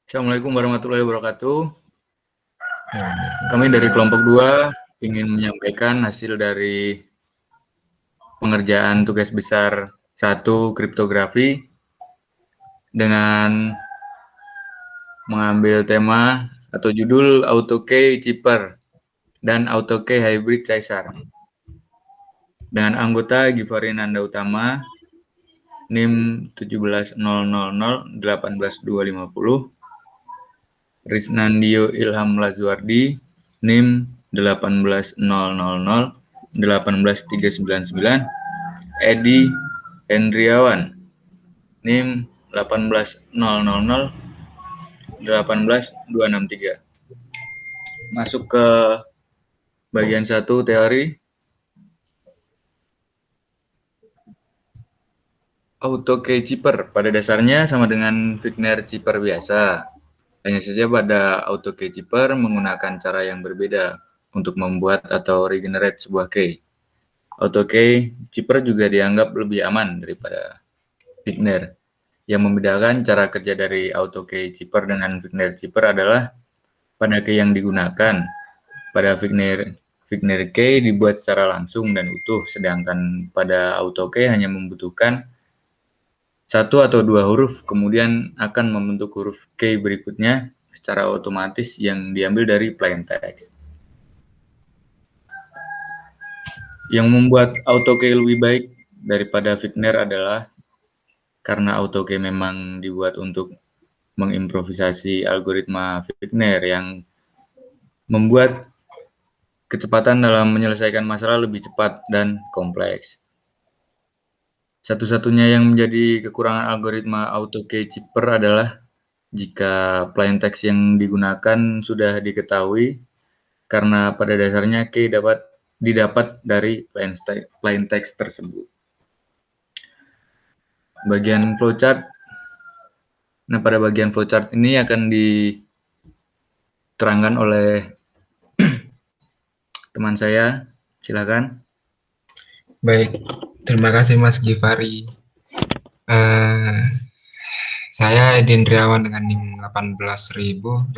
Assalamualaikum warahmatullahi wabarakatuh. Kami dari kelompok 2 ingin menyampaikan hasil dari pengerjaan tugas besar 1 kriptografi dengan mengambil tema atau judul AutoKey Cheaper dan AutoKey Hybrid Caesar. Dengan anggota Givari Nanda Utama, NIM 17000018250, Risnandio Ilham Lazuardi, NIM 18000 18399, Edi Hendriawan, NIM 18000 18263. Masuk ke bagian 1 teori. AutoKey Cheaper pada dasarnya sama dengan Wigner Cheaper biasa. Hanya saja pada AutoKey Cheaper menggunakan cara yang berbeda untuk membuat atau regenerate sebuah key. AutoKey Cheaper juga dianggap lebih aman daripada Wigner. Yang membedakan cara kerja dari AutoKey Cheaper dengan Wigner Cheaper adalah pada key yang digunakan. Pada Wigner key dibuat secara langsung dan utuh, sedangkan pada AutoKey hanya membutuhkan 1 atau 2 huruf, kemudian akan membentuk huruf key berikutnya secara otomatis yang diambil dari plain text. Yang membuat AutoKey lebih baik daripada Wigner adalah karena AutoKey memang dibuat untuk mengimprovisasi algoritma Wigner yang membuat kecepatan dalam menyelesaikan masalah lebih cepat dan kompleks. Satu-satunya yang menjadi kekurangan algoritma AutoKey Cheaper adalah jika plain text yang digunakan sudah diketahui, karena pada dasarnya key didapat dari plain text tersebut. Bagian flowchart. Nah, pada bagian flowchart ini akan diterangkan oleh teman saya. Silakan. Baik, terima kasih Mas Givari. Saya Edi Hendriawan dengan NIM 18000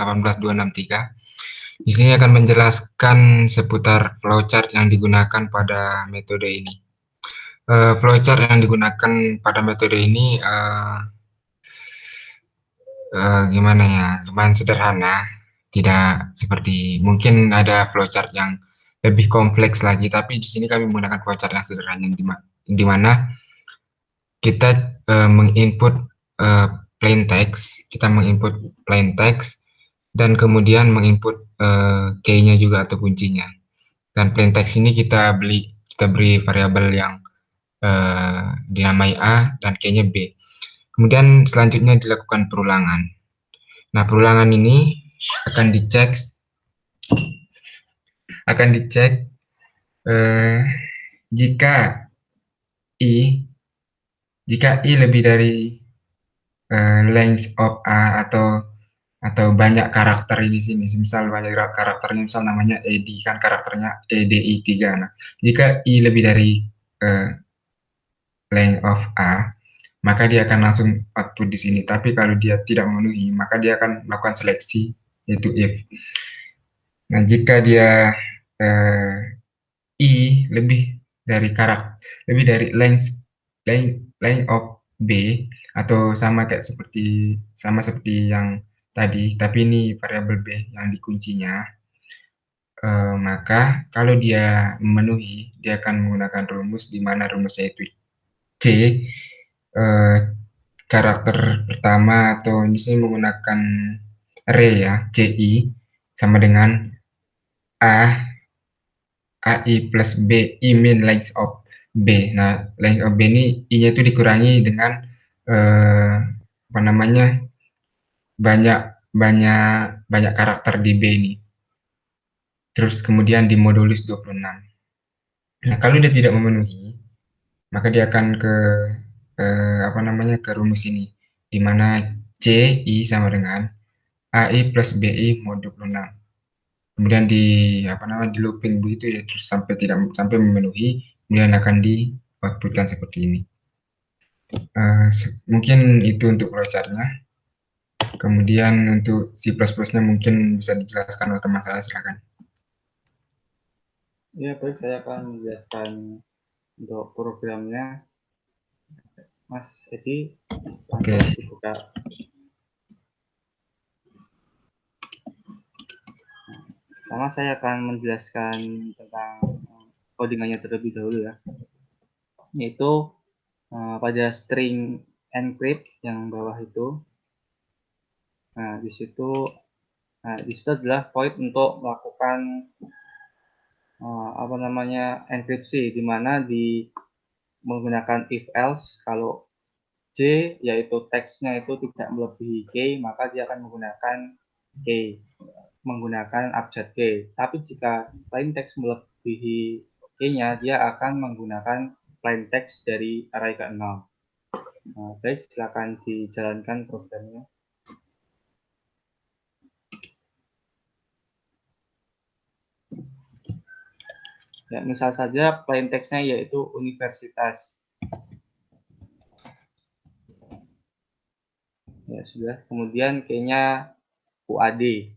Di sini akan menjelaskan seputar flowchart yang digunakan pada metode ini. Flowchart yang digunakan pada metode ini gimana ya, lumayan sederhana. Tidak seperti mungkin ada flowchart yang lebih kompleks lagi, tapi di sini kami menggunakan flowchart yang sederhana di mana kita menginput plain text, dan kemudian menginput key-nya juga atau kuncinya. Dan plain text ini kita beri variabel yang dinamai A dan key-nya B. Kemudian selanjutnya dilakukan perulangan. Nah, perulangan ini akan dicek jika I lebih dari length of A atau banyak karakter di sini. Misal banyak karakternya, misal namanya ED, kan karakternya EDI3. Nah, jika I lebih dari length of A, maka dia akan langsung output di sini. Tapi kalau dia tidak memenuhi, maka dia akan melakukan seleksi, yaitu if. Nah, jika dia I lebih dari length of B, atau sama seperti yang tadi, tapi ini variabel B yang dikuncinya, maka kalau dia memenuhi, dia akan menggunakan rumus di mana rumusnya itu C, karakter pertama, atau di sini menggunakan array ya, CI sama dengan AI plus B, I min length of B. Nah, length of B ini I-nya itu dikurangi dengan banyak karakter di B ini. Terus kemudian dimodulis 26. Nah, kalau dia tidak memenuhi, maka dia akan ke rumus ini, di mana CI sama dengan AI plus BI mod 26. Kemudian di looping begitu ya, terus sampai memenuhi, kemudian akan di outputkan seperti ini. Mungkin itu untuk flowchart-nya. Kemudian untuk C++-nya mungkin bisa dijelaskan oleh teman saya, silakan. Ya, baik, saya akan menjelaskan untuk programnya. Mas Edi, Oke. dibuka. Pertama saya akan menjelaskan tentang codingannya terlebih dahulu ya, yaitu pada string encrypt yang bawah itu. Nah, di situ adalah void untuk melakukan enkripsi, di mana menggunakan if else. Kalau J yaitu teksnya itu tidak melebihi K, maka dia akan menggunakan K, menggunakan abjad K. Tapi jika plain text melebihi K-nya, dia akan menggunakan plain text dari array ke-0. Nah, baik, silakan dijalankan programnya. Ya, misal saja plain text-nya yaitu universitas. Ya, sudah. Kemudian K-nya UAD.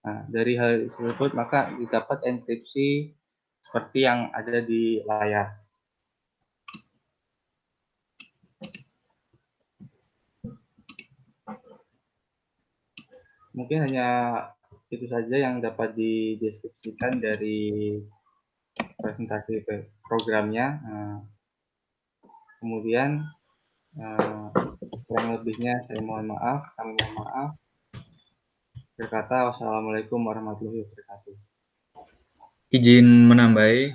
Nah, dari hal tersebut maka didapat enkripsi seperti yang ada di layar. Mungkin hanya itu saja yang dapat dideskripsikan dari presentasi programnya. Kemudian kurang lebihnya saya mohon maaf, kami mohon maaf. Berkata wassalamualaikum warahmatullahi wabarakatuh. Izin menambahi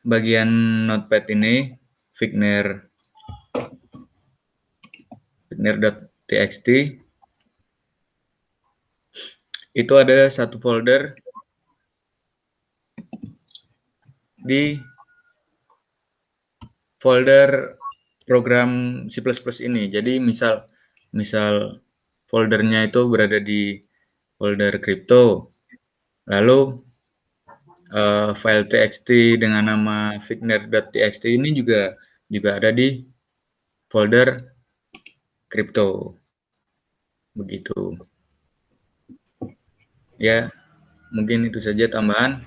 bagian notepad ini Figner.txt itu ada satu folder di folder program C++ ini. Jadi misal foldernya itu berada di folder crypto, lalu file txt dengan nama Figner.txt ini juga ada di folder crypto. Begitu. Ya, mungkin itu saja tambahan.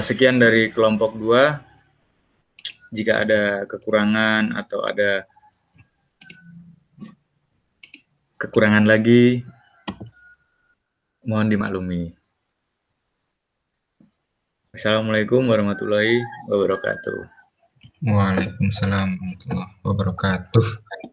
Sekian dari kelompok 2. Jika ada kekurangan atau ada kekurangan lagi, mohon dimaklumi. Assalamualaikum warahmatullahi wabarakatuh. Waalaikumsalam warahmatullahi wabarakatuh.